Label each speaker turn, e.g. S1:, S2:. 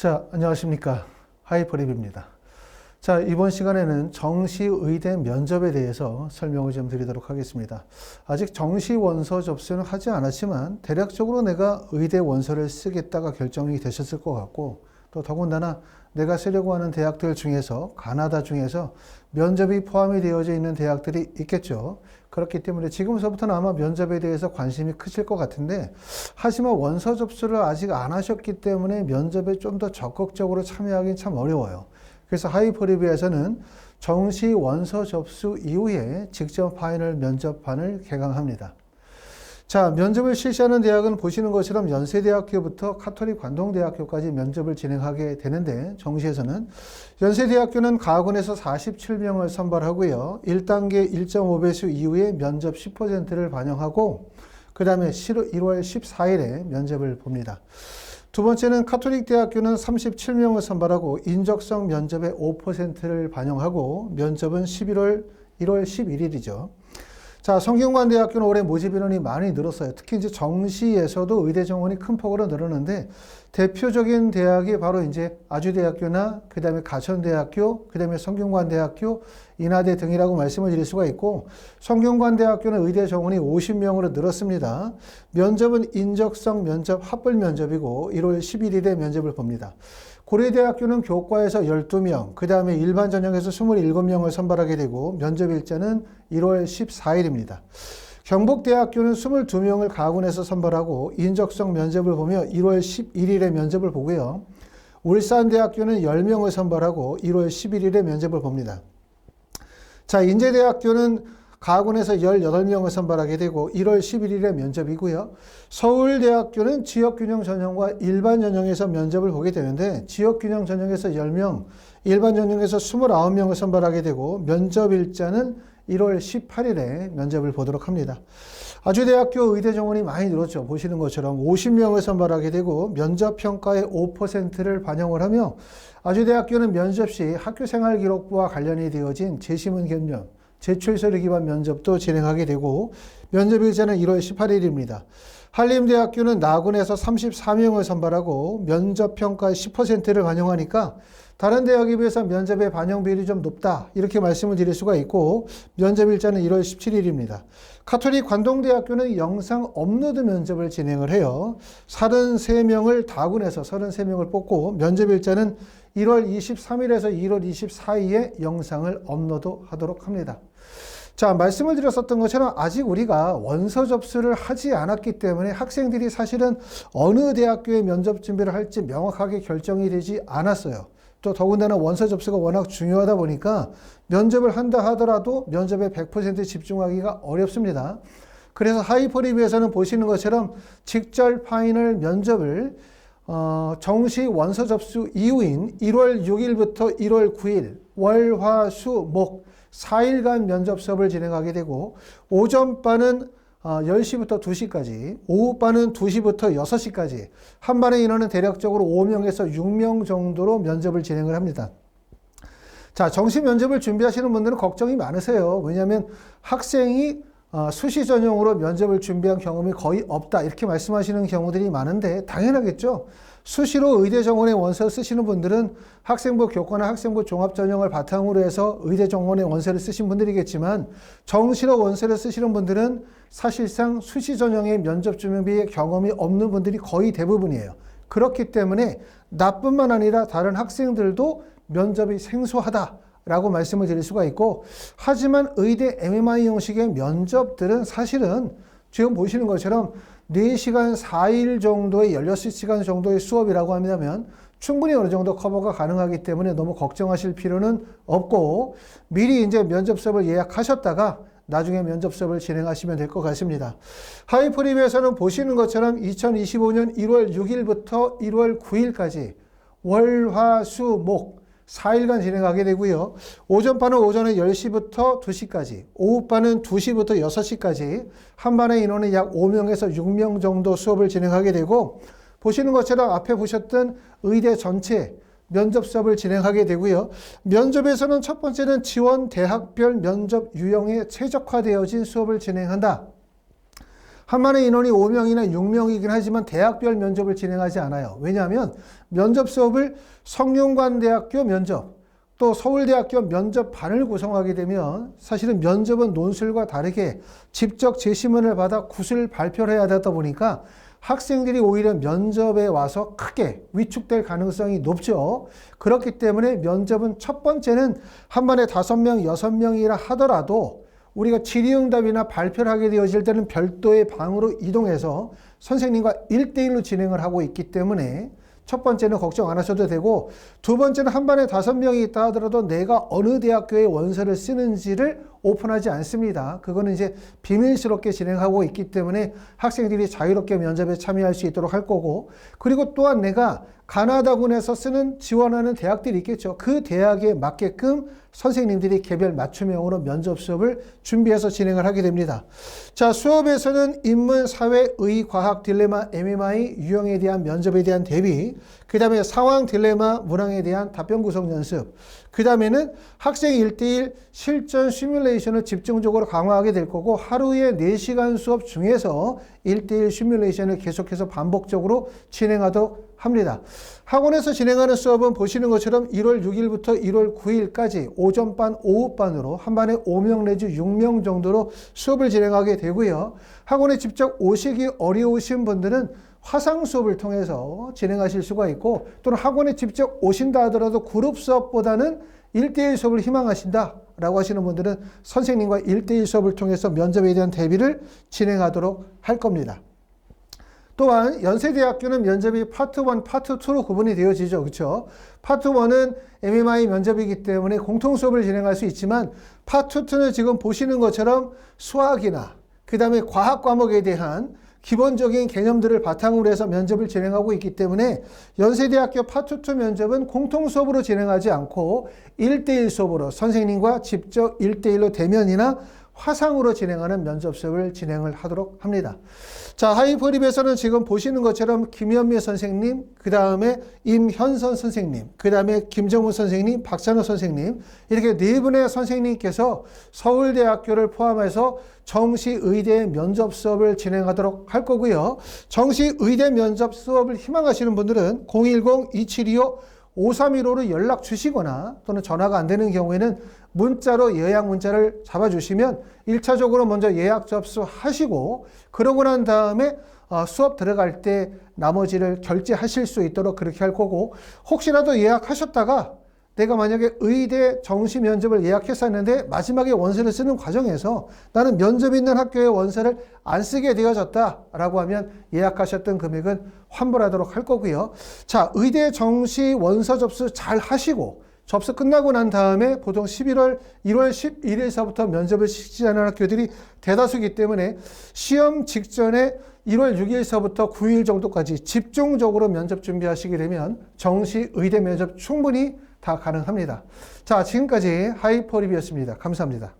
S1: 자, 안녕하십니까. 하이퍼립입니다. 자, 이번 시간에는 정시의대 면접에 대해서 설명을 좀 드리도록 하겠습니다. 아직 정시 원서 접수는 하지 않았지만 대략적으로 내가 의대 원서를 쓰겠다가 결정이 되셨을 것 같고, 또 더군다나 내가 쓰려고 하는 대학들 중에서 가나다 중에서 면접이 포함이 되어져 있는 대학들이 있겠죠. 그렇기 때문에 지금서부터는 아마 면접에 대해서 관심이 크실 것 같은데, 하지만 원서 접수를 아직 안 하셨기 때문에 면접에 좀 더 적극적으로 참여하기는 참 어려워요. 그래서 하이퍼리뷰에서는 정시 원서 접수 이후에 직접 파이널 면접판을 개강합니다. 자, 면접을 실시하는 대학은 보시는 것처럼 연세대학교부터 카톨릭 관동대학교까지 면접을 진행하게 되는데, 정시에서는 연세대학교는 가군에서 47명을 선발하고요. 1단계 1.5배수 이후에 면접 10%를 반영하고 그 다음에 1월 14일에 면접을 봅니다. 두 번째는 카톨릭 대학교는 37명을 선발하고 인적성 면접의 5%를 반영하고 면접은 1월 11일이죠. 자, 성균관대학교는 올해 모집 인원이 많이 늘었어요. 특히 이제 정시에서도 의대 정원이 큰 폭으로 늘었는데, 대표적인 대학이 바로 이제 아주대학교나 그 다음에 가천대학교, 그 다음에 성균관대학교, 인하대 등이라고 말씀을 드릴 수가 있고, 성균관대학교는 의대 정원이 50명으로 늘었습니다. 면접은 인적성 면접, 합불 면접이고 1월 11일에 면접을 봅니다. 고려대학교는 교과에서 12명, 그 다음에 일반 전형에서 27명을 선발하게 되고 면접 일자는 1월 14일입니다. 경북대학교는 22명을 가군에서 선발하고 인적성 면접을 보며 1월 11일에 면접을 보고요. 울산대학교는 10명을 선발하고 1월 11일에 면접을 봅니다. 자, 인제대학교는 가군에서 18명을 선발하게 되고 1월 11일에 면접이고요. 서울대학교는 지역균형 전형과 일반 전형에서 면접을 보게 되는데, 지역균형 전형에서 10명, 일반 전형에서 29명을 선발하게 되고 면접 일자는 1월 18일에 면접을 보도록 합니다. 아주대학교 의대 정원이 많이 늘었죠. 보시는 것처럼 50명을 선발하게 되고 면접평가의 5%를 반영을 하며, 아주대학교는 면접 시 학교생활기록부와 관련이 되어진 제시문 견명, 제출서류 기반 면접도 진행하게 되고 면접 일자는 1월 18일입니다. 한림대학교는 나군에서 34명을 선발하고 면접평가의 10%를 반영하니까 다른 대학에 비해서 면접의 반영 비율이 좀 높다, 이렇게 말씀을 드릴 수가 있고 면접 일자는 1월 17일입니다. 카톨릭 관동대학교는 영상 업로드 면접을 진행을 해요. 33명을 다군에서 33명을 뽑고 면접 일자는 1월 23일에서 1월 24일에 영상을 업로드하도록 합니다. 자, 말씀을 드렸었던 것처럼 아직 우리가 원서 접수를 하지 않았기 때문에 학생들이 사실은 어느 대학교에 면접 준비를 할지 명확하게 결정이 되지 않았어요. 또 더군다나 원서 접수가 워낙 중요하다 보니까 면접을 한다 하더라도 면접에 100% 집중하기가 어렵습니다. 그래서 하이퍼리뷰에서는 보시는 것처럼 직절 파이널 면접을 정시 원서 접수 이후인 1월 6일부터 1월 9일 월, 화, 수, 목 4일간 면접 수업을 진행하게 되고, 오전반은 10시부터 2시까지, 오후반은 2시부터 6시까지, 한 반의 인원은 대략적으로 5명에서 6명 정도로 면접을 진행을 합니다. 자, 정시 면접을 준비하시는 분들은 걱정이 많으세요. 왜냐하면 학생이 수시 전형으로 면접을 준비한 경험이 거의 없다, 이렇게 말씀하시는 경우들이 많은데 당연하겠죠. 수시로 의대 정원의 원서를 쓰시는 분들은 학생부 교과나 학생부 종합 전형을 바탕으로 해서 의대 정원의 원서를 쓰신 분들이겠지만, 정시로 원서를 쓰시는 분들은 사실상 수시 전형의 면접 준비의 경험이 없는 분들이 거의 대부분이에요. 그렇기 때문에 나뿐만 아니라 다른 학생들도 면접이 생소하다라고 말씀을 드릴 수가 있고, 하지만 의대 MMI 형식의 면접들은 사실은 지금 보시는 것처럼 4시간 4일 정도의 16시간 정도의 수업이라고 한다면 충분히 어느 정도 커버가 가능하기 때문에 너무 걱정하실 필요는 없고, 미리 이제 면접 수업을 예약하셨다가 나중에 면접 수업을 진행하시면 될 것 같습니다. 하이퍼리뷰에서는 보시는 것처럼 2025년 1월 6일부터 1월 9일까지 월, 화, 수, 목 4일간 진행하게 되고요. 오전반은 오전에 10시부터 2시까지, 오후반은 2시부터 6시까지, 한 반의 인원은 약 5명에서 6명 정도 수업을 진행하게 되고, 보시는 것처럼 앞에 보셨던 의대 전체 면접 수업을 진행하게 되고요. 면접에서는 첫 번째는 지원 대학별 면접 유형에 최적화되어진 수업을 진행한다. 한반의 인원이 5명이나 6명이긴 하지만 대학별 면접을 진행하지 않아요. 왜냐하면 면접 수업을 성균관대학교 면접, 또 서울대학교 면접반을 구성하게 되면 사실은 면접은 논술과 다르게 직접 제시문을 받아 구술 발표를 해야 되다 보니까 학생들이 오히려 면접에 와서 크게 위축될 가능성이 높죠. 그렇기 때문에 면접은 첫 번째는 한 반에 5명, 6명이라 하더라도 우리가 질의응답이나 발표를 하게 되어질 때는 별도의 방으로 이동해서 선생님과 1대1로 진행을 하고 있기 때문에 첫 번째는 걱정 안 하셔도 되고, 두 번째는 한 반에 5명이 있다 하더라도 내가 어느 대학교에 원서를 쓰는지를 오픈하지 않습니다. 그거는 이제 비밀스럽게 진행하고 있기 때문에 학생들이 자유롭게 면접에 참여할 수 있도록 할 거고, 그리고 또한 내가 가나다군에서 쓰는 지원하는 대학들이 있겠죠. 그 대학에 맞게끔 선생님들이 개별 맞춤형으로 면접 수업을 준비해서 진행을 하게 됩니다. 자, 수업에서는 인문, 사회, 의, 과학, 딜레마, MMI, 유형에 대한 면접에 대한 대비, 그 다음에 상황, 딜레마, 문항에 대한 답변 구성 연습, 그 다음에는 학생 1대1 실전 시뮬레이션을 집중적으로 강화하게 될 거고, 하루에 4시간 수업 중에서 1대1 시뮬레이션을 계속해서 반복적으로 진행하도록 합니다. 학원에서 진행하는 수업은 보시는 것처럼 1월 6일부터 1월 9일까지 오전반, 오후반으로 한 반에 5명 내지 6명 정도로 수업을 진행하게 되고요. 학원에 직접 오시기 어려우신 분들은 화상 수업을 통해서 진행하실 수가 있고, 또는 학원에 직접 오신다 하더라도 그룹 수업보다는 1대1 수업을 희망하신다 라고 하시는 분들은 선생님과 1대1 수업을 통해서 면접에 대한 대비를 진행하도록 할 겁니다. 또한 연세대학교는 면접이 파트 1, 파트 2로 구분이 되어지죠. 그렇죠? 파트 1은 MMI 면접이기 때문에 공통 수업을 진행할 수 있지만, 파트 2는 지금 보시는 것처럼 수학이나 그 다음에 과학 과목에 대한 기본적인 개념들을 바탕으로 해서 면접을 진행하고 있기 때문에 연세대학교 파트 2 면접은 공통 수업으로 진행하지 않고 1대1 수업으로 선생님과 직접 1대1로 대면이나 화상으로 진행하는 면접 수업을 진행을 하도록 합니다. 자, 하이퍼립에서는 지금 보시는 것처럼 김현미 선생님, 그 다음에 임현선 선생님, 그 다음에 김정우 선생님, 박찬호 선생님, 이렇게 4분의 선생님께서 서울대학교를 포함해서 정시의대 면접 수업을 진행하도록 할 거고요. 정시의대 면접 수업을 희망하시는 분들은 010-2725-5315로 연락 주시거나, 또는 전화가 안 되는 경우에는 문자로 예약 문자를 잡아주시면 1차적으로 먼저 예약 접수하시고, 그러고 난 다음에 수업 들어갈 때 나머지를 결제하실 수 있도록 그렇게 할 거고, 혹시라도 예약하셨다가 내가 만약에 의대 정시 면접을 예약했었는데 마지막에 원서를 쓰는 과정에서 나는 면접 있는 학교의 원서를 안 쓰게 되어졌다라고 하면 예약하셨던 금액은 환불하도록 할 거고요. 자, 의대 정시 원서 접수 잘 하시고 접수 끝나고 난 다음에 보통 1월 11일서부터 면접을 실시하는 학교들이 대다수이기 때문에 시험 직전에 1월 6일서부터 9일 정도까지 집중적으로 면접 준비하시게 되면 정시 의대 면접 충분히 다 가능합니다. 자, 지금까지 하이퍼립이었습니다. 감사합니다.